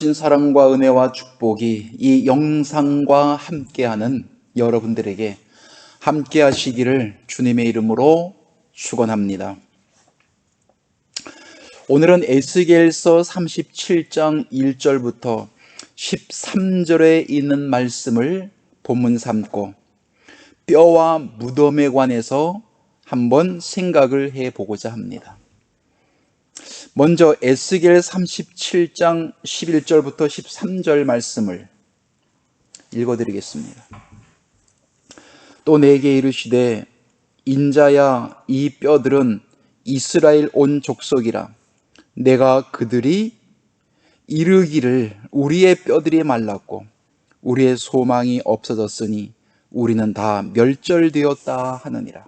신 사랑과 은혜와 축복이 이 영상과 함께하는 여러분들에게 함께 하시기를 주님의 이름으로 축원합니다. 오늘은 에스겔서 37장 1절부터 13절에 있는 말씀을 본문 삼고 뼈와 무덤에 관해서 한번 생각을 해보고자 합니다. 먼저 에스겔 37장 11절부터 13절 말씀을 읽어드리겠습니다. 또 내게 이르시되 인자야, 이 뼈들은 이스라엘 온 족속이라. 내가 그들이 이르기를 우리의 뼈들이 말랐고 우리의 소망이 없어졌으니 우리는 다 멸절되었다 하느니라.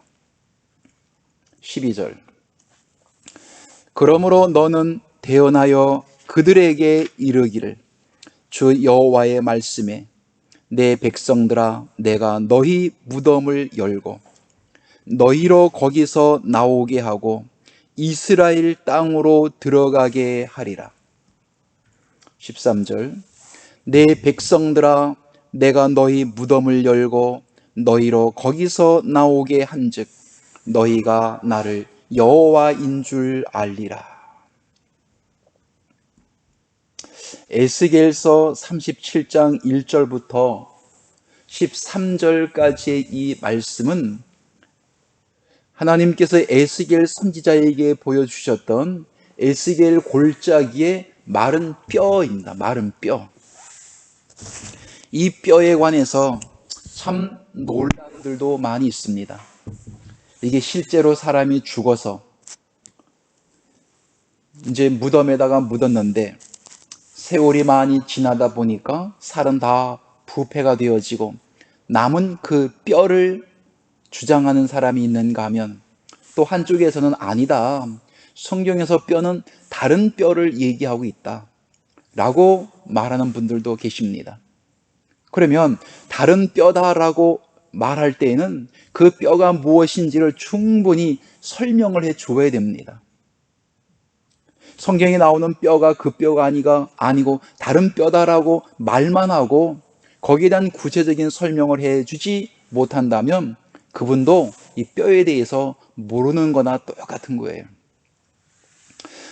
12절. 그러므로 너는 대언하여 그들에게 이르기를 주 여호와의 말씀에 내 백성들아, 내가 너희 무덤을 열고 너희로 거기서 나오게 하고 이스라엘 땅으로 들어가게 하리라. 13절. 내 백성들아, 내가 너희 무덤을 열고 너희로 거기서 나오게 한즉 너희가 나를 여호와인 줄 알리라. 에스겔서 37장 1절부터 13절까지의 이 말씀은 하나님께서 에스겔 선지자에게 보여주셨던 에스겔 골짜기의 마른 뼈입니다. 마른 뼈. 이 뼈에 관해서 참 놀라는 분들도 많이 있습니다. 이게 실제로 사람이 죽어서 이제 무덤에다가 묻었는데 세월이 많이 지나다 보니까 살은 다 부패가 되어지고 남은 그 뼈를 주장하는 사람이 있는가 하면 또 한쪽에서는 아니다. 성경에서 뼈는 다른 뼈를 얘기하고 있다. 라고 말하는 분들도 계십니다. 그러면 다른 뼈다라고 말할 때에는 그 뼈가 무엇인지를 충분히 설명을 해 줘야 됩니다. 성경에 나오는 뼈가 그 뼈가 아니고 다른 뼈다라고 말만 하고 거기에 대한 구체적인 설명을 해 주지 못한다면 그분도 이 뼈에 대해서 모르는 거나 똑같은 거예요.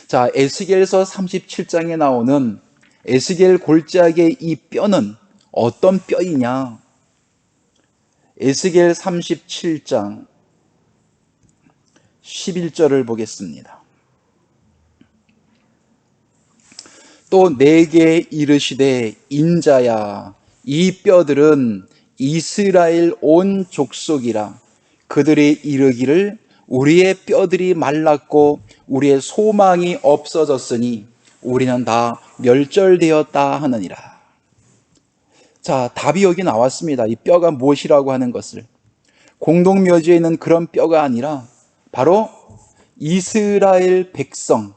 자, 에스겔서 37장에 나오는 에스겔 골짜기의 이 뼈는 어떤 뼈이냐? 에스겔 37장 11절을 보겠습니다. 또 내게 이르시되 인자야, 이 뼈들은 이스라엘 온 족속이라. 그들이 이르기를 우리의 뼈들이 말랐고 우리의 소망이 없어졌으니 우리는 다 멸절되었다 하느니라. 자, 답이 여기 나왔습니다. 이 뼈가 무엇이라고 하는 것을. 공동묘지에 있는 그런 뼈가 아니라 바로 이스라엘 백성,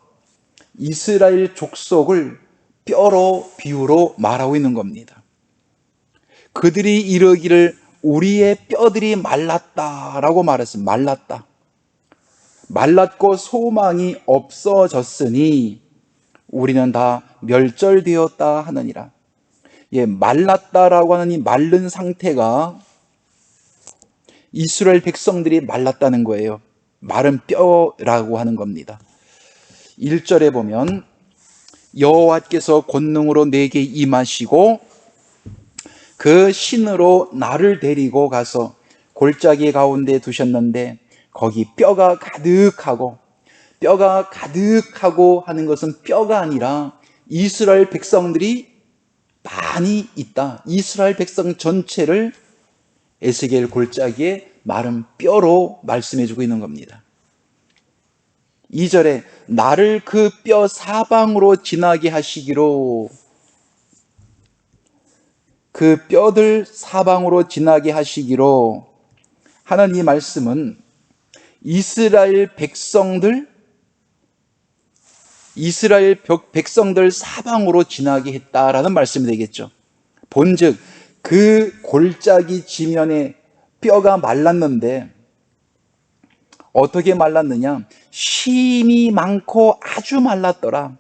이스라엘 족속을 뼈로 비유로 말하고 있는 겁니다. 그들이 이르기를 우리의 뼈들이 말랐다라고 말했어요. 말랐다. 말랐고 소망이 없어졌으니 우리는 다 멸절되었다 하느니라. 예, 말랐다라고 하는 이 마른 상태가 이스라엘 백성들이 말랐다는 거예요. 마른 뼈라고 하는 겁니다. 1절에 보면 여호와께서 권능으로 내게 임하시고 그 신으로 나를 데리고 가서 골짜기 가운데 두셨는데 거기 뼈가 가득하고 하는 것은 뼈가 아니라 이스라엘 백성들이 많이 있다. 이스라엘 백성 전체를 에스겔 골짜기에 마른 뼈로 말씀해주고 있는 겁니다. 2절에 나를 그 뼈 사방으로 지나게 하시기로, 그 뼈들 사방으로 지나게 하시기로 하는 이 말씀은 이스라엘 백성들 사방으로 지나게 했다라는 말씀이 되겠죠. 본즉 그 골짜기 지면에 뼈가 말랐는데 어떻게 말랐느냐? 심이 많고 아주 말랐더라.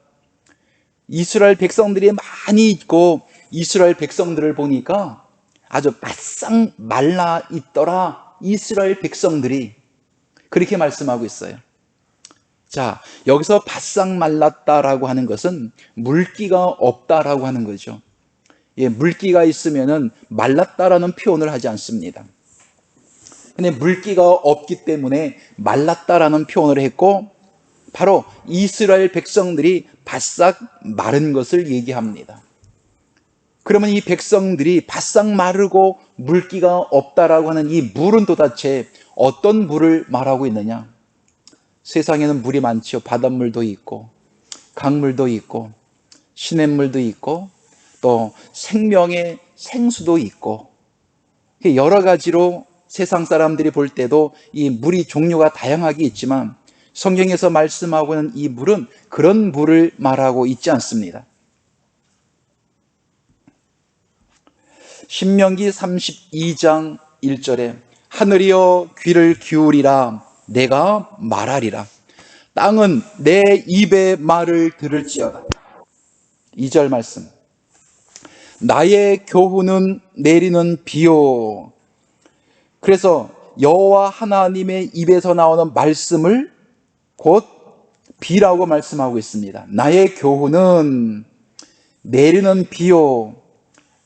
이스라엘 백성들이 많이 있고 이스라엘 백성들을 보니까 아주 바싹 말라 있더라. 이스라엘 백성들이 그렇게 말씀하고 있어요. 자, 여기서 바싹 말랐다라고 하는 것은 물기가 없다라고 하는 거죠. 예, 물기가 있으면은 말랐다라는 표현을 하지 않습니다. 근데 물기가 없기 때문에 말랐다라는 표현을 했고, 바로 이스라엘 백성들이 바싹 마른 것을 얘기합니다. 그러면 이 백성들이 바싹 마르고 물기가 없다라고 하는 이 물은 도대체 어떤 물을 말하고 있느냐? 세상에는 물이 많지요. 바닷물도 있고 강물도 있고 시냇물도 있고 또 생명의 생수도 있고, 여러 가지로 세상 사람들이 볼 때도 이 물이 종류가 다양하게 있지만 성경에서 말씀하고 있는 이 물은 그런 물을 말하고 있지 않습니다. 신명기 32장 1절에 하늘이여 귀를 기울이라 내가 말하리라 땅은 내 입의 말을 들을지어다. 2절 말씀, 나의 교훈은 내리는 비요. 그래서 여호와 하나님의 입에서 나오는 말씀을 곧 비라고 말씀하고 있습니다. 나의 교훈은 내리는 비요.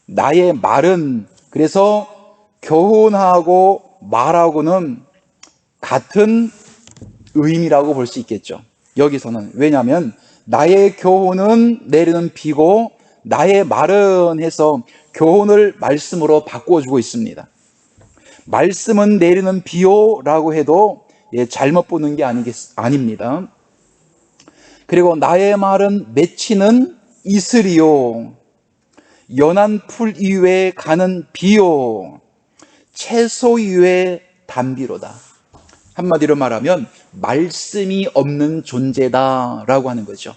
나의 말은, 그래서 교훈하고 말하고는 같은 의미라고 볼 수 있겠죠. 여기서는. 왜냐하면 나의 교훈은 내리는 비고 나의 말은 해서 교훈을 말씀으로 바꿔주고 있습니다. 말씀은 내리는 비요라고 해도 잘못 보는 게 아닙니다. 그리고 나의 말은 맺히는 이슬이요, 연한 풀 위에 가는 비요, 채소 위에 담비로다. 한마디로 말하면 말씀이 없는 존재다라고 하는 거죠.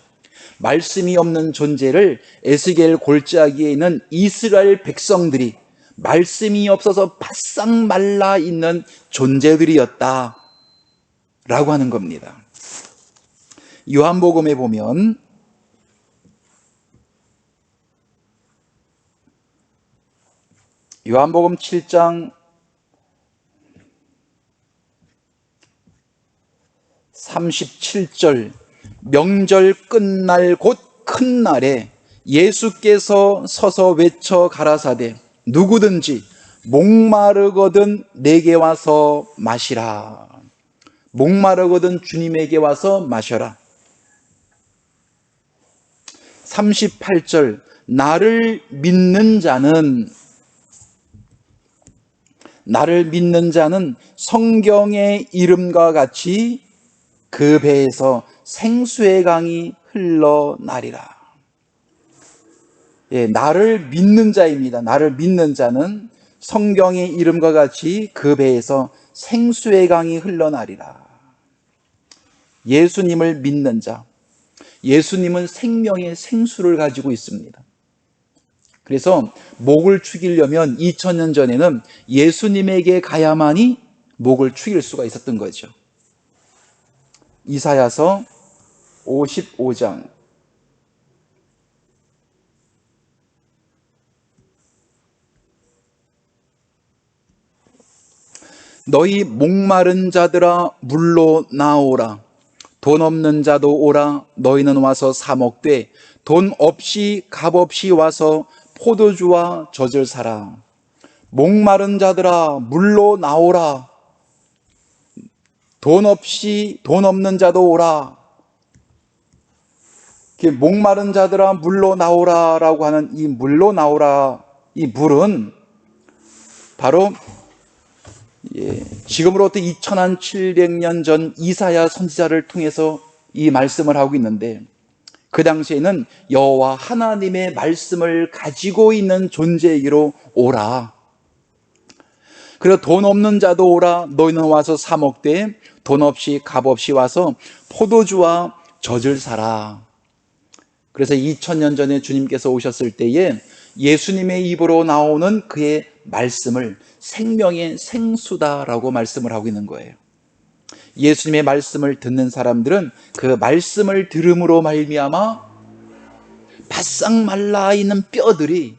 말씀이 없는 존재를 에스겔 골짜기에 있는 이스라엘 백성들이 말씀이 없어서 바싹 말라 있는 존재들이었다 라고 하는 겁니다. 요한복음에 보면 요한복음 7장 37절, 명절 끝날 곧 큰 날에 예수께서 서서 외쳐 가라사대 누구든지 목마르거든 내게 와서 마시라. 목마르거든 주님에게 와서 마셔라. 38절, 나를 믿는 자는 성경의 이름과 같이 그 배에서 생수의 강이 흘러나리라. 나를 믿는 자입니다. 나를 믿는 자는 성경의 이름과 같이 그 배에서 생수의 강이 흘러나리라. 예수님을 믿는 자, 예수님은 생명의 생수를 가지고 있습니다. 그래서 목을 축이려면 2000년 전에는 예수님에게 가야만이 목을 축일 수가 있었던 거죠. 이사야서 55장 너희 목마른 자들아 물로 나오라. 돈 없는 자도 오라. 너희는 와서 사 먹되 돈 없이 값없이 와서 포도주와 젖을 사라. 목마른 자들아 물로 나오라. 돈 없는 자도 오라. 목마른 자들아 물로 나오라라고 하는 이 물로 나오라, 이 물은 바로 지금으로부터 2700년 전 이사야 선지자를 통해서 이 말씀을 하고 있는데, 그 당시에는 여호와 하나님의 말씀을 가지고 있는 존재이기로 오라. 그래서 돈 없는 자도 오라. 너희는 와서 사 먹되 돈 없이 값없이 와서 포도주와 젖을 사라. 그래서 2000년 전에 주님께서 오셨을 때에 예수님의 입으로 나오는 그의 말씀을 생명의 생수다라고 말씀을 하고 있는 거예요. 예수님의 말씀을 듣는 사람들은 그 말씀을 들음으로 말미암아 바싹 말라 있는 뼈들이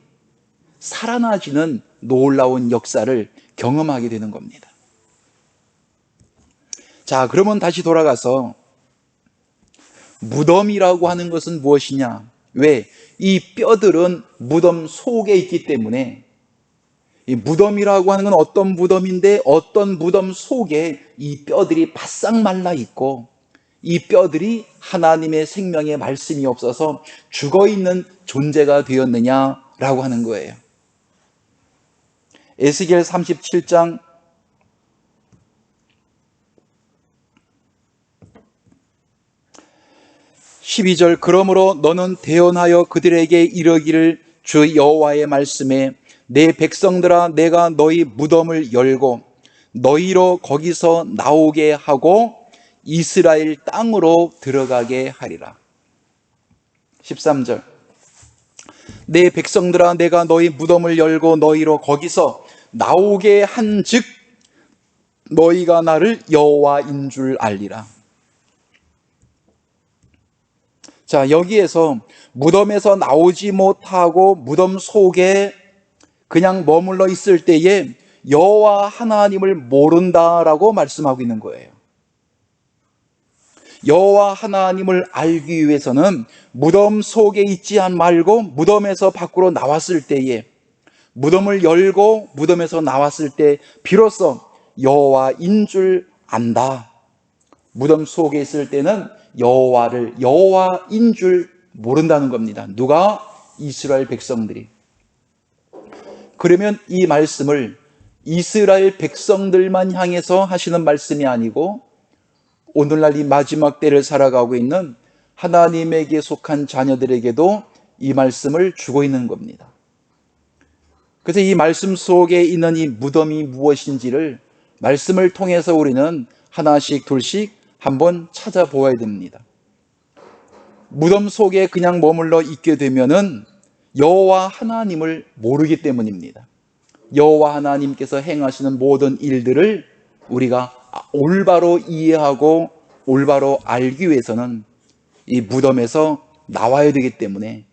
살아나지는 놀라운 역사를 경험하게 되는 겁니다. 자, 그러면 다시 돌아가서 무덤이라고 하는 것은 무엇이냐? 왜? 이 뼈들은 무덤 속에 있기 때문에 이 무덤이라고 하는 건 어떤 무덤인데 어떤 무덤 속에 이 뼈들이 바싹 말라 있고 이 뼈들이 하나님의 생명의 말씀이 없어서 죽어있는 존재가 되었느냐라고 하는 거예요. 에스겔 37장 12절 그러므로 너는 대언하여 그들에게 이르기를 주 여호와의 말씀에 내 백성들아 내가 너희 무덤을 열고 너희로 거기서 나오게 하고 이스라엘 땅으로 들어가게 하리라. 13절 내 백성들아 내가 너희 무덤을 열고 너희로 거기서 나오게 한즉 너희가 나를 여호와인 줄 알리라. 자, 여기에서 무덤에서 나오지 못하고 무덤 속에 그냥 머물러 있을 때에 여호와 하나님을 모른다라고 말씀하고 있는 거예요. 여호와 하나님을 알기 위해서는 무덤 속에 있지 말고 무덤에서 밖으로 나왔을 때에 무덤을 열고 무덤에서 나왔을 때 비로소 여호와인 줄 안다. 무덤 속에 있을 때는 여호와인 줄 모른다는 겁니다. 누가? 이스라엘 백성들이. 그러면 이 말씀을 이스라엘 백성들만 향해서 하시는 말씀이 아니고 오늘날 이 마지막 때를 살아가고 있는 하나님에게 속한 자녀들에게도 이 말씀을 주고 있는 겁니다. 그래서 이 말씀 속에 있는 이 무덤이 무엇인지를 말씀을 통해서 우리는 하나씩 둘씩 한번 찾아보아야 됩니다. 무덤 속에 그냥 머물러 있게 되면은 여호와 하나님을 모르기 때문입니다. 여호와 하나님께서 행하시는 모든 일들을 우리가 올바로 이해하고 올바로 알기 위해서는 이 무덤에서 나와야 되기 때문에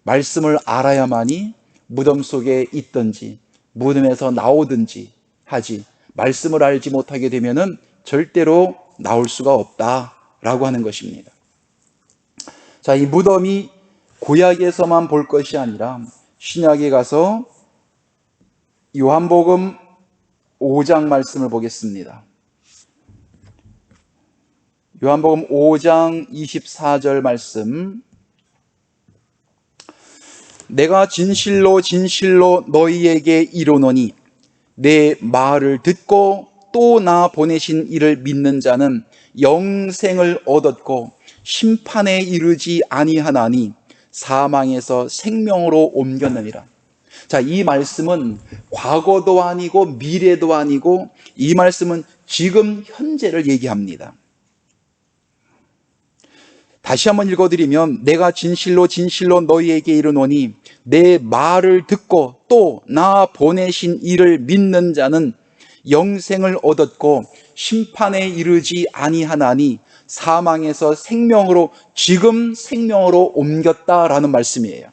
말씀을 알아야만이 무덤 속에 있든지 무덤에서 나오든지 하지, 말씀을 알지 못하게 되면은 절대로 나올 수가 없다라고 하는 것입니다. 자, 이 무덤이 구약에서만 볼 것이 아니라 신약에 가서 요한복음 5장 말씀을 보겠습니다. 요한복음 5장 24절 말씀. 내가 진실로 진실로 너희에게 이르노니 내 말을 듣고 또 나 보내신 이를 믿는 자는 영생을 얻었고 심판에 이르지 아니하나니 사망에서 생명으로 옮겼느니라. 자, 이 말씀은 과거도 아니고 미래도 아니고 이 말씀은 지금 현재를 얘기합니다. 다시 한번 읽어드리면 내가 진실로 진실로 너희에게 이르노니 내 말을 듣고 또 나 보내신 이를 믿는 자는 영생을 얻었고 심판에 이르지 아니하나니 사망에서 생명으로 지금 생명으로 옮겼다라는 말씀이에요.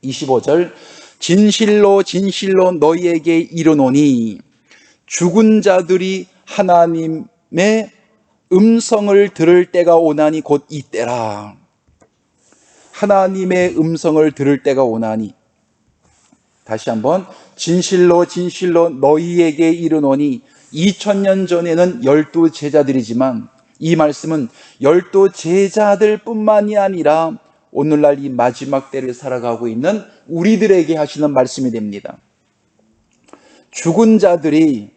25절 진실로 진실로 너희에게 이르노니 죽은 자들이 하나님의 음성을 들을 때가 오나니 곧 이때라. 하나님의 음성을 들을 때가 오나니. 다시 한번 진실로 진실로 너희에게 이르노니 2000년 전에는 12 제자들이지만 이 말씀은 12 제자들 뿐만이 아니라 오늘날 이 마지막 때를 살아가고 있는 우리들에게 하시는 말씀이 됩니다. 죽은 자들이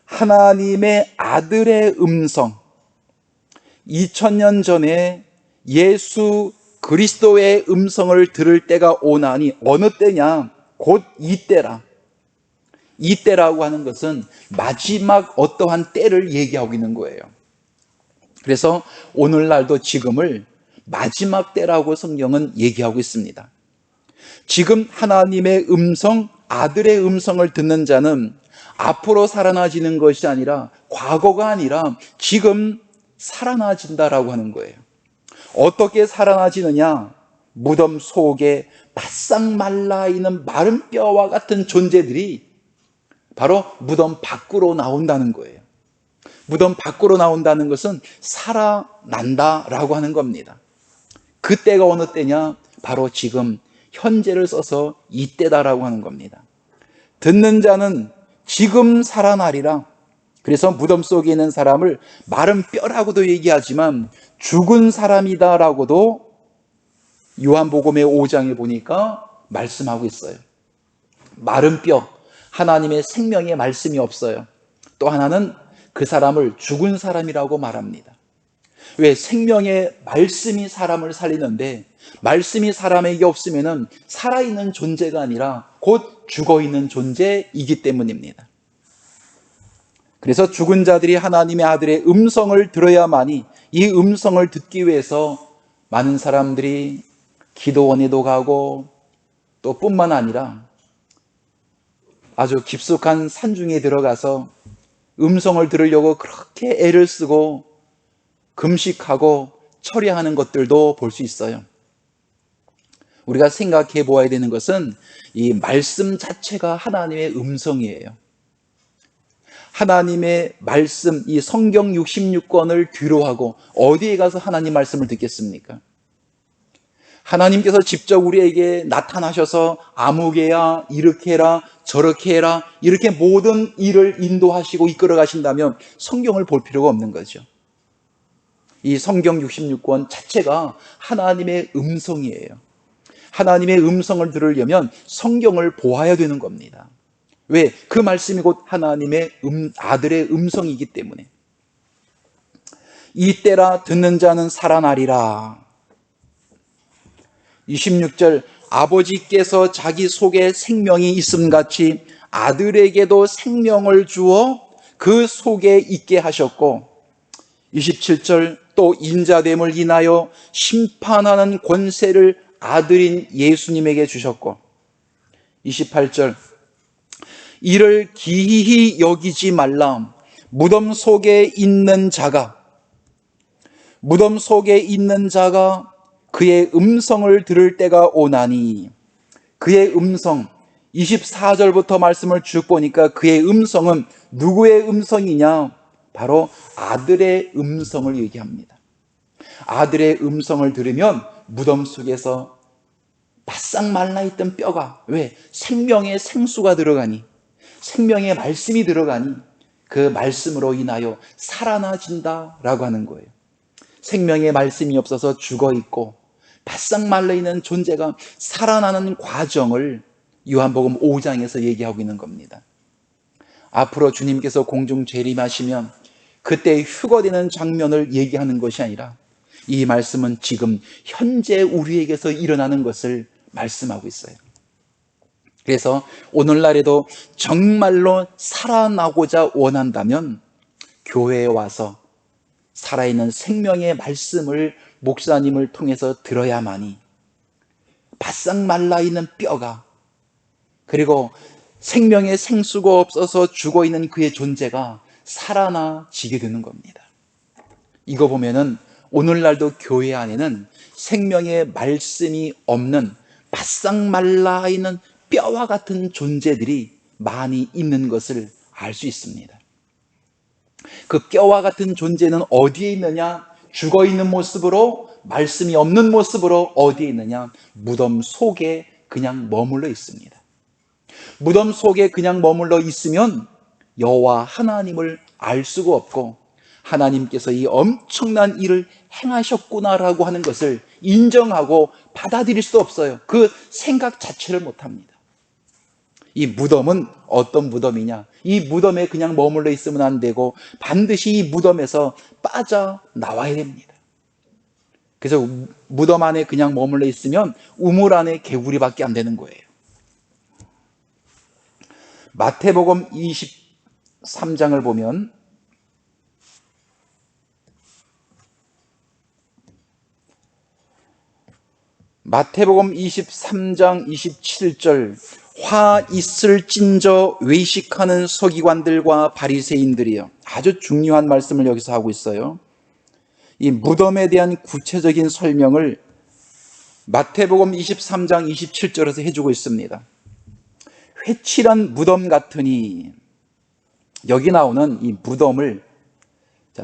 하나님의 아들의 음성, 2000년 전에 예수 그리스도의 음성을 들을 때가 오나니 어느 때냐? 곧 이때라. 이때라고 하는 것은 마지막 어떠한 때를 얘기하고 있는 거예요. 그래서 오늘날도 지금을 마지막 때라고 성경은 얘기하고 있습니다. 지금 하나님의 음성, 아들의 음성을 듣는 자는 앞으로 살아나지는 것이 아니라 과거가 아니라 지금 살아나진다라고 하는 거예요. 어떻게 살아나지느냐? 무덤 속에 바싹 말라있는 마른 뼈와 같은 존재들이 바로 무덤 밖으로 나온다는 거예요. 무덤 밖으로 나온다는 것은 살아난다라고 하는 겁니다. 그때가 어느 때냐? 바로 지금 현재를 써서 이때다라고 하는 겁니다. 듣는 자는 지금 살아나리라. 그래서 무덤 속에 있는 사람을 마른 뼈라고도 얘기하지만 죽은 사람이다라고도 요한복음의 5장에 보니까 말씀하고 있어요. 마른 뼈, 하나님의 생명의 말씀이 없어요. 또 하나는 그 사람을 죽은 사람이라고 말합니다. 왜? 생명의 말씀이 사람을 살리는데 말씀이 사람에게 없으면 살아있는 존재가 아니라 곧 죽어있는 존재이기 때문입니다. 그래서 죽은 자들이 하나님의 아들의 음성을 들어야만이, 이 음성을 듣기 위해서 많은 사람들이 기도원에도 가고 또 뿐만 아니라 아주 깊숙한 산중에 들어가서 음성을 들으려고 그렇게 애를 쓰고 금식하고 처리하는 것들도 볼 수 있어요. 우리가 생각해 보아야 되는 것은 이 말씀 자체가 하나님의 음성이에요. 하나님의 말씀, 이 성경 66권을 뒤로하고 어디에 가서 하나님 말씀을 듣겠습니까? 하나님께서 직접 우리에게 나타나셔서 아무개야, 이렇게 해라, 저렇게 해라, 이렇게 모든 일을 인도하시고 이끌어 가신다면 성경을 볼 필요가 없는 거죠. 이 성경 66권 자체가 하나님의 음성이에요. 하나님의 음성을 들으려면 성경을 보아야 되는 겁니다. 왜? 그 말씀이 곧 하나님의 아들의 음성이기 때문에. 이때라 듣는 자는 살아나리라. 26절, 아버지께서 자기 속에 생명이 있음같이 아들에게도 생명을 주어 그 속에 있게 하셨고, 27절, 또 인자됨을 인하여 심판하는 권세를 아들인 예수님에게 주셨고, 28절, 이를 기이히 여기지 말라. 무덤 속에 있는 자가 그의 음성을 들을 때가 오나니, 그의 음성, 24절부터 말씀을 쭉 보니까 그의 음성은 누구의 음성이냐? 바로 아들의 음성을 얘기합니다. 아들의 음성을 들으면 무덤 속에서 바싹 말라있던 뼈가, 왜? 생명의 생수가 들어가니, 생명의 말씀이 들어가니 그 말씀으로 인하여 살아나진다라고 하는 거예요. 생명의 말씀이 없어서 죽어있고 바싹 말라있는 존재가 살아나는 과정을 요한복음 5장에서 얘기하고 있는 겁니다. 앞으로 주님께서 공중 재림하시면 그때 휴거되는 장면을 얘기하는 것이 아니라 이 말씀은 지금 현재 우리에게서 일어나는 것을 말씀하고 있어요. 그래서 오늘날에도 정말로 살아나고자 원한다면 교회에 와서 살아있는 생명의 말씀을 목사님을 통해서 들어야만이 바싹 말라있는 뼈가, 그리고 생명의 생수가 없어서 죽어있는 그의 존재가 살아나지게 되는 겁니다. 이거 보면은 오늘날도 교회 안에는 생명의 말씀이 없는 바싹 말라있는 뼈와 같은 존재들이 많이 있는 것을 알 수 있습니다. 그 뼈와 같은 존재는 어디에 있느냐? 죽어있는 모습으로, 말씀이 없는 모습으로 어디에 있느냐? 무덤 속에 그냥 머물러 있습니다. 무덤 속에 그냥 머물러 있으면 여호와 하나님을 알 수가 없고 하나님께서 이 엄청난 일을 행하셨구나라고 하는 것을 인정하고 받아들일 수 없어요. 그 생각 자체를 못합니다. 이 무덤은 어떤 무덤이냐? 이 무덤에 그냥 머물러 있으면 안 되고 반드시 이 무덤에서 빠져나와야 됩니다. 그래서 무덤 안에 그냥 머물러 있으면 우물 안에 개구리밖에 안 되는 거예요. 마태복음 23장을 보면 마태복음 23장 27절, 화 있을진저 외식하는 서기관들과 바리새인들이요. 아주 중요한 말씀을 여기서 하고 있어요. 이 무덤에 대한 구체적인 설명을 마태복음 23장 27절에서 해주고 있습니다. 회칠한 무덤 같으니, 여기 나오는 이 무덤을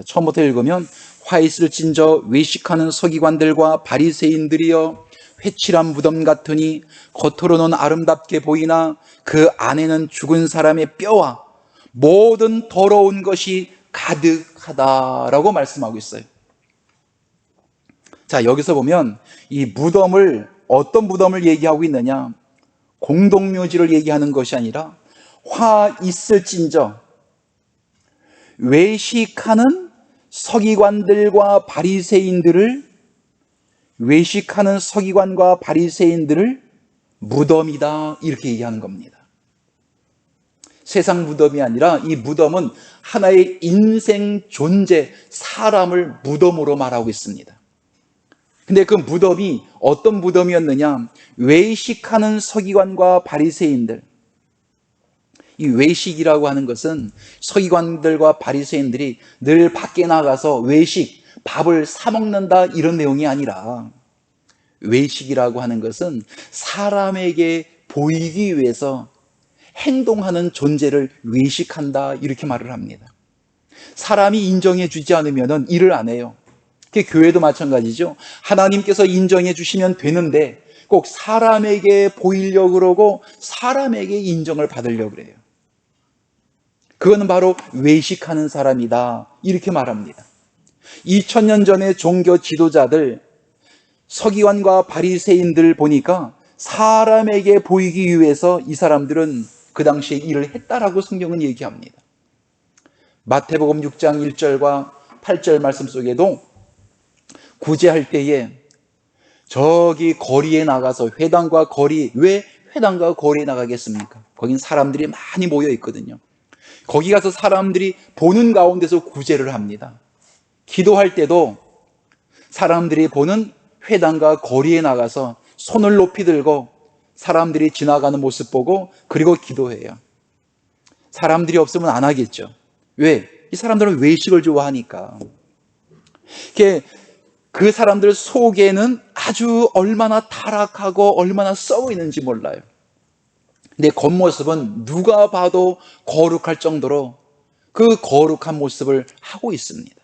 처음부터 읽으면, 화 있을 찐저 외식하는 서기관들과 바리새인들이여, 회칠한 무덤 같으니 겉으로는 아름답게 보이나 그 안에는 죽은 사람의 뼈와 모든 더러운 것이 가득하다라고 말씀하고 있어요. 자, 여기서 보면 이 무덤을, 어떤 무덤을 얘기하고 있느냐, 공동묘지를 얘기하는 것이 아니라 화 있을진저 외식하는 서기관들과 바리새인들을, 외식하는 서기관과 바리새인들을 무덤이다, 이렇게 얘기하는 겁니다. 세상 무덤이 아니라 이 무덤은 하나의 인생 존재, 사람을 무덤으로 말하고 있습니다. 근데 그 무덤이 어떤 무덤이었느냐, 외식하는 서기관과 바리새인들. 이 외식이라고 하는 것은 서기관들과 바리새인들이 늘 밖에 나가서 외식, 밥을 사 먹는다, 이런 내용이 아니라, 외식이라고 하는 것은 사람에게 보이기 위해서 행동하는 존재를 외식한다, 이렇게 말을 합니다. 사람이 인정해 주지 않으면 일을 안 해요. 교회도 마찬가지죠. 하나님께서 인정해 주시면 되는데 꼭 사람에게 보이려고 그러고 사람에게 인정을 받으려고 그래요. 그거는 바로 외식하는 사람이다, 이렇게 말합니다. 2000년 전에 종교 지도자들, 서기관과 바리새인들 보니까 사람에게 보이기 위해서 이 사람들은 그 당시에 일을 했다라고 성경은 얘기합니다. 마태복음 6장 1절과 8절 말씀 속에도 구제할 때에 저기 거리에 나가서, 회당과 거리, 왜 회당과 거리에 나가겠습니까? 거긴 사람들이 많이 모여 있거든요. 거기 가서 사람들이 보는 가운데서 구제를 합니다. 기도할 때도 사람들이 보는 회당과 거리에 나가서 손을 높이 들고 사람들이 지나가는 모습 보고 그리고 기도해요. 사람들이 없으면 안 하겠죠. 왜? 이 사람들은 외식을 좋아하니까. 그 사람들 속에는 아주 얼마나 타락하고 얼마나 썩어 있는지 몰라요. 근데 겉모습은 누가 봐도 거룩할 정도로 그 거룩한 모습을 하고 있습니다.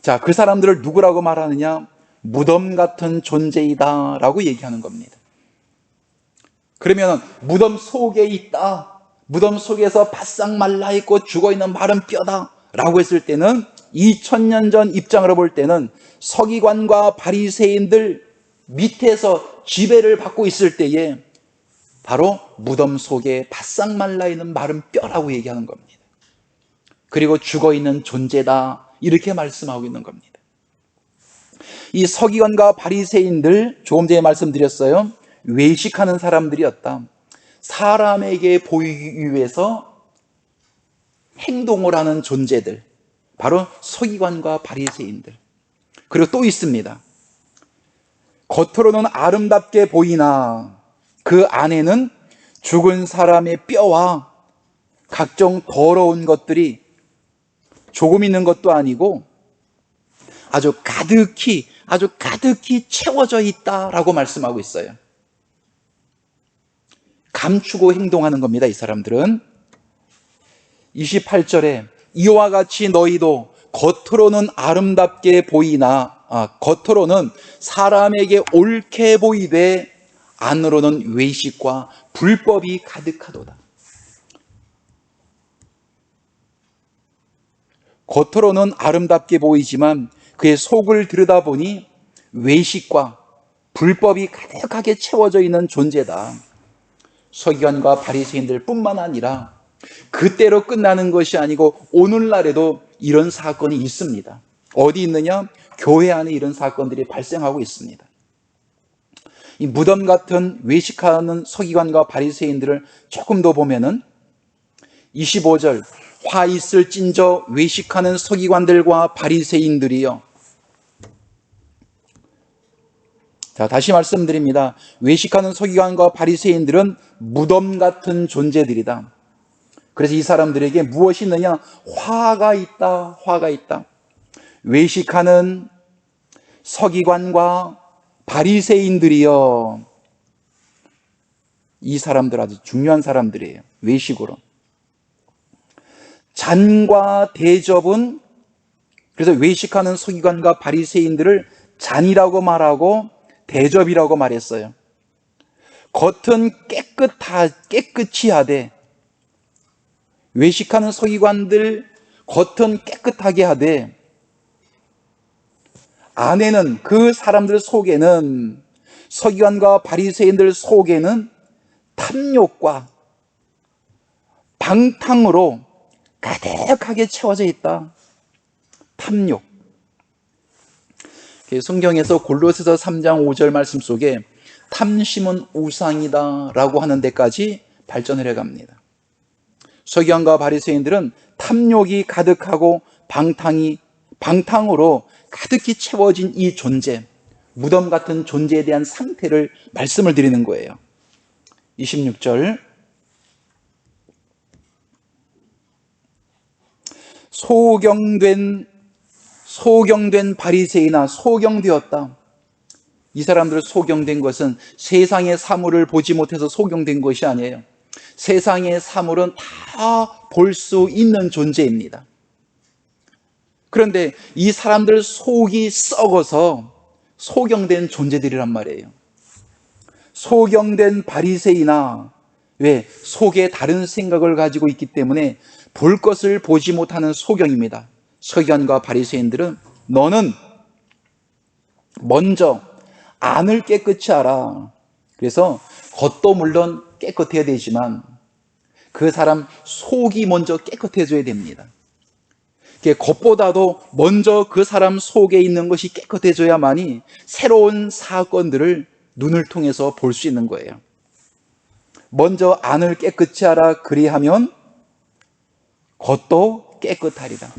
자, 그 사람들을 누구라고 말하느냐? 무덤 같은 존재이다 라고 얘기하는 겁니다. 그러면 무덤 속에 있다, 무덤 속에서 바싹 말라있고 죽어있는 마른 뼈다 라고 했을 때는, 2000년 전 입장으로 볼 때는 서기관과 바리새인들 밑에서 지배를 받고 있을 때에 바로 무덤 속에 바싹 말라있는 마른 뼈라고 얘기하는 겁니다. 그리고 죽어있는 존재다, 이렇게 말씀하고 있는 겁니다. 이 서기관과 바리새인들, 조금 전에 말씀드렸어요. 외식하는 사람들이었다. 사람에게 보이기 위해서 행동을 하는 존재들, 바로 서기관과 바리새인들. 그리고 또 있습니다. 겉으로는 아름답게 보이나 그 안에는 죽은 사람의 뼈와 각종 더러운 것들이 조금 있는 것도 아니고 아주 가득히 채워져 있다라고 말씀하고 있어요. 감추고 행동하는 겁니다, 이 사람들은. 28절에 이와 같이 너희도 겉으로는 아름답게 보이나, 겉으로는 사람에게 옳게 보이되 안으로는 외식과 불법이 가득하도다. 겉으로는 아름답게 보이지만 그의 속을 들여다보니 외식과 불법이 가득하게 채워져 있는 존재다. 서기관과 바리새인들 뿐만 아니라 그때로 끝나는 것이 아니고 오늘날에도 이런 사건이 있습니다. 어디 있느냐? 교회 안에 이런 사건들이 발생하고 있습니다. 이 무덤 같은 외식하는 서기관과 바리새인들을 조금 더 보면은 25절, 화 있을 찐저 외식하는 서기관들과 바리새인들이요. 자, 다시 말씀드립니다. 외식하는 서기관과 바리새인들은 무덤 같은 존재들이다. 그래서 이 사람들에게 무엇이 있느냐? 화가 있다. 외식하는 서기관과 바리새인들이여. 이 사람들 아주 중요한 사람들이에요. 외식으로. 잔과 대접은, 그래서 외식하는 서기관과 바리새인들을 잔이라고 말하고 대접이라고 말했어요. 겉은 깨끗이 하되, 외식하는 서기관들 겉은 깨끗하게 하되 안에는, 그 사람들 속에는, 서기관과 바리새인들 속에는 탐욕과 방탕으로 가득하게 채워져 있다. 탐욕. 성경에서 골로새서 3장 5절 말씀 속에 탐심은 우상이다 라고 하는 데까지 발전을 해갑니다. 서기관과 바리새인들은 탐욕이 가득하고 방탕으로 가득히 채워진 이 존재, 무덤 같은 존재에 대한 상태를 말씀을 드리는 거예요. 26절, 소경된 바리새인아, 소경되었다. 이 사람들 소경된 것은 세상의 사물을 보지 못해서 소경된 것이 아니에요. 세상의 사물은 다 볼 수 있는 존재입니다. 그런데 이 사람들 속이 썩어서 소경된 존재들이란 말이에요. 소경된 바리새인아, 왜? 속에 다른 생각을 가지고 있기 때문에 볼 것을 보지 못하는 소경입니다. 서기관과 바리새인들은 너는 먼저 안을 깨끗이 하라. 그래서 겉도 물론 깨끗해야 되지만 그 사람 속이 먼저 깨끗해져야 됩니다. 겉보다도 먼저 그 사람 속에 있는 것이 깨끗해져야만이 새로운 사건들을 눈을 통해서 볼 수 있는 거예요. 먼저 안을 깨끗이 하라. 그리하면 겉도 깨끗하리라.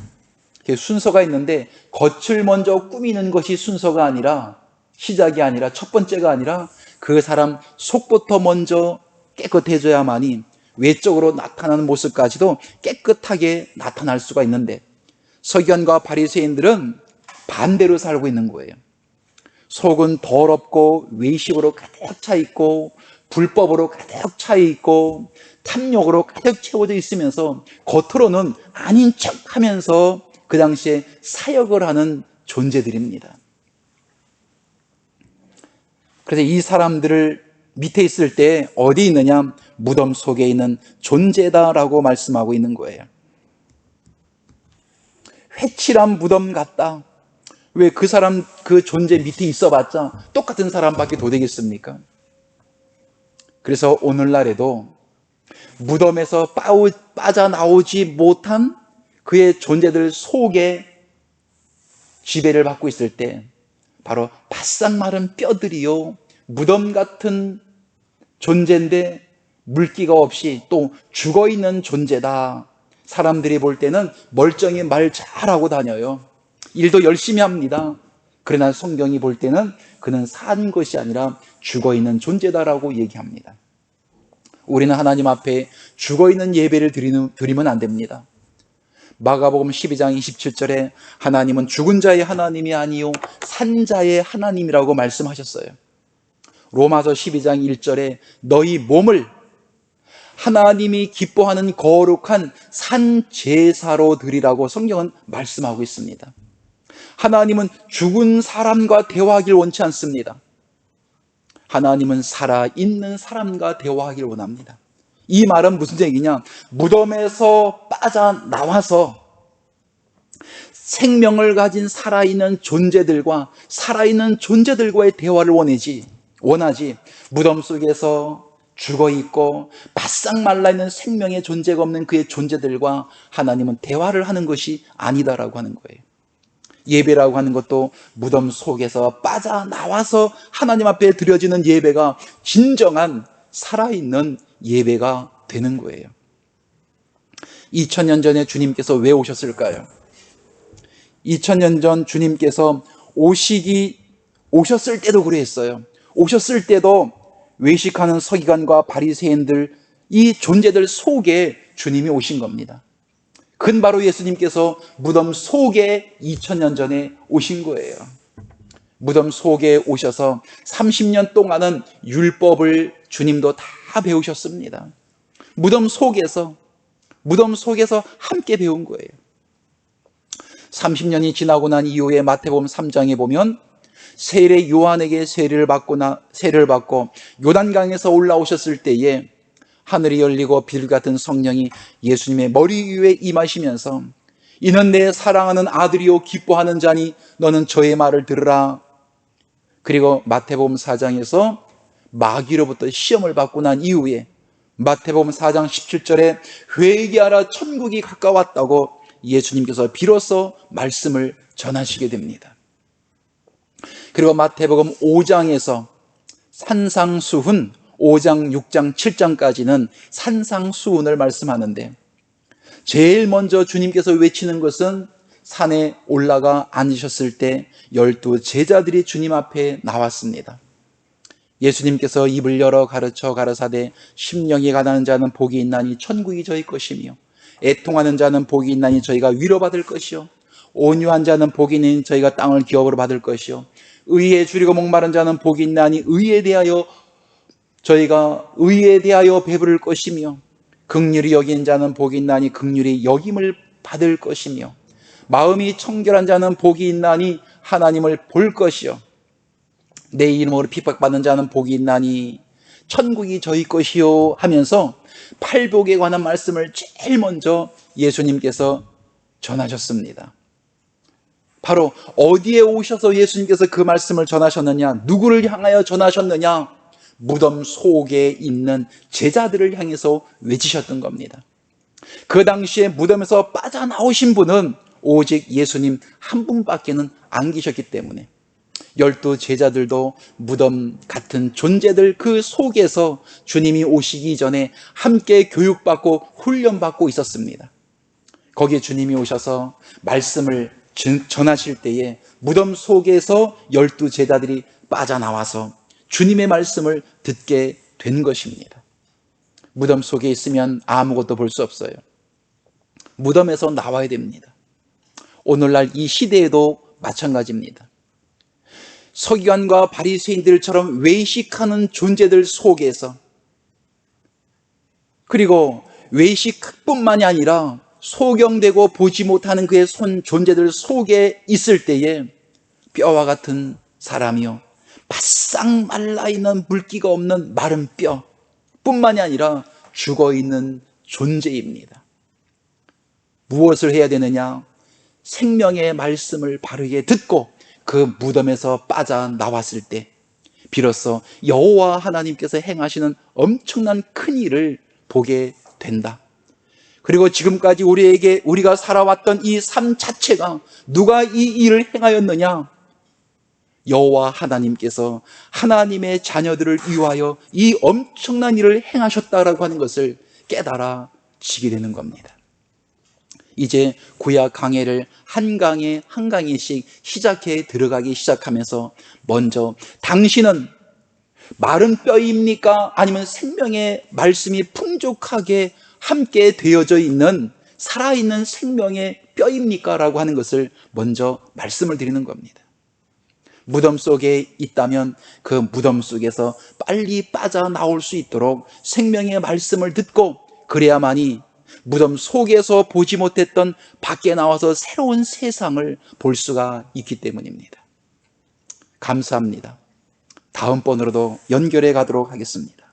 순서가 있는데 겉을 먼저 꾸미는 것이 순서가 아니라, 시작이 아니라, 첫 번째가 아니라 그 사람 속부터 먼저 깨끗해져야만이 외적으로 나타나는 모습까지도 깨끗하게 나타날 수가 있는데, 서기관과 바리새인들은 반대로 살고 있는 거예요. 속은 더럽고 외식으로 가득 차 있고 불법으로 가득 차 있고 탐욕으로 가득 채워져 있으면서 겉으로는 아닌 척하면서 그 당시에 사역을 하는 존재들입니다. 그래서 이 사람들을 밑에 있을 때 어디 있느냐? 무덤 속에 있는 존재다라고 말씀하고 있는 거예요. 회칠한 무덤 같다. 왜? 그 사람, 그 존재 밑에 있어봤자 똑같은 사람밖에 도 되겠습니까? 그래서 오늘날에도 무덤에서 빠져나오지 못한 그의 존재들 속에 지배를 받고 있을 때 바로 바싹 마른 뼈들이요, 무덤 같은 존재인데 물기가 없이 또 죽어있는 존재다. 사람들이 볼 때는 멀쩡히 말 잘하고 다녀요. 일도 열심히 합니다. 그러나 성경이 볼 때는 그는 산 것이 아니라 죽어있는 존재다라고 얘기합니다. 우리는 하나님 앞에 죽어있는 예배를 드리면 안 됩니다. 마가복음 12장 27절에 하나님은 죽은 자의 하나님이 아니요 산 자의 하나님이라고 말씀하셨어요. 로마서 12장 1절에 너희 몸을 하나님이 기뻐하는 거룩한 산 제사로 드리라고 성경은 말씀하고 있습니다. 하나님은 죽은 사람과 대화하길 원치 않습니다. 하나님은 살아있는 사람과 대화하길 원합니다. 이 말은 무슨 얘기냐? 무덤에서 빠져나와서 생명을 가진 살아있는 존재들과의 대화를 원하지 무덤 속에서 죽어있고 바싹 말라있는 생명의 존재가 없는 그의 존재들과 하나님은 대화를 하는 것이 아니다라고 하는 거예요. 예배라고 하는 것도 무덤 속에서 빠져나와서 하나님 앞에 드려지는 예배가 진정한 살아있는 예배가 되는 거예요. 2000년 전에 주님께서 왜 오셨을까요? 2000년 전 주님께서 오셨을 때도 그랬어요. 오셨을 때도 외식하는 서기관과 바리새인들, 이 존재들 속에 주님이 오신 겁니다. 그건 바로 예수님께서 무덤 속에 2000년 전에 오신 거예요. 무덤 속에 오셔서 30년 동안은 율법을 주님도 다 배우셨습니다. 무덤 속에서 함께 배운 거예요. 30년이 지나고 난 이후에 마태복음 3장에 보면 세례 요한에게 세례를 받고 요단강에서 올라오셨을 때에 하늘이 열리고 비둘기 같은 성령이 예수님의 머리 위에 임하시면서 이는 내 사랑하는 아들이요 기뻐하는 자니 너는 저의 말을 들으라. 그리고 마태복음 4장에서 마귀로부터 시험을 받고 난 이후에 마태복음 4장 17절에 회개하라 천국이 가까웠다고 예수님께서 비로소 말씀을 전하시게 됩니다. 그리고 마태복음 5장에서 산상수훈 5장, 6장, 7장까지는 산상수훈을 말씀하는데 제일 먼저 주님께서 외치는 것은 산에 올라가 앉으셨을 때 12 제자들이 주님 앞에 나왔습니다. 예수님께서 입을 열어 가르쳐 가라사대 심령이 가난한 자는 복이 있나니 천국이 저희 것이며 애통하는 자는 복이 있나니 저희가 위로받을 것이요 온유한 자는 복이 있나니 저희가 땅을 기업으로 받을 것이요 의에 줄이고 목마른 자는 복이 있나니 의에 대하여 배부를 것이며 긍휼히 여긴 자는 복이 있나니 긍휼히 여김을 받을 것이며 마음이 청결한 자는 복이 있나니 하나님을 볼 것이요 내 이름으로 핍박받는 자는 복이 있나니 천국이 저희 것이요 하면서 팔복에 관한 말씀을 제일 먼저 예수님께서 전하셨습니다. 바로 어디에 오셔서 예수님께서 그 말씀을 전하셨느냐, 누구를 향하여 전하셨느냐, 무덤 속에 있는 제자들을 향해서 외치셨던 겁니다. 그 당시에 무덤에서 빠져나오신 분은 오직 예수님 한 분밖에는 안 계셨기 때문에 12 제자들도 무덤 같은 존재들 그 속에서 주님이 오시기 전에 함께 교육받고 훈련받고 있었습니다. 거기에 주님이 오셔서 말씀을 전하실 때에 무덤 속에서 12 제자들이 빠져나와서 주님의 말씀을 듣게 된 것입니다. 무덤 속에 있으면 아무것도 볼 수 없어요. 무덤에서 나와야 됩니다. 오늘날 이 시대에도 마찬가지입니다. 서기관과 바리새인들처럼 외식하는 존재들 속에서, 그리고 외식뿐만이 아니라 소경되고 보지 못하는 그의 존재들 속에 있을 때에 뼈와 같은 사람이요 바싹 말라있는 물기가 없는 마른 뼈 뿐만이 아니라 죽어있는 존재입니다. 무엇을 해야 되느냐? 생명의 말씀을 바르게 듣고 그 무덤에서 빠져나왔을 때 비로소 여호와 하나님께서 행하시는 엄청난 큰 일을 보게 된다. 그리고 지금까지 우리가 살아왔던 이 삶 자체가 누가 이 일을 행하였느냐? 여호와 하나님께서 하나님의 자녀들을 위하여 이 엄청난 일을 행하셨다라고 하는 것을 깨달아지게 되는 겁니다. 이제 구약 강해를 한 강에 한 강에씩 시작해 들어가기 시작하면서 먼저 당신은 마른 뼈입니까? 아니면 생명의 말씀이 풍족하게 함께 되어져 있는 살아있는 생명의 뼈입니까? 라고 하는 것을 먼저 말씀을 드리는 겁니다. 무덤 속에 있다면 그 무덤 속에서 빨리 빠져나올 수 있도록 생명의 말씀을 듣고 그래야만이 무덤 속에서 보지 못했던 밖에 나와서 새로운 세상을 볼 수가 있기 때문입니다. 감사합니다. 다음번으로도 연결해 가도록 하겠습니다.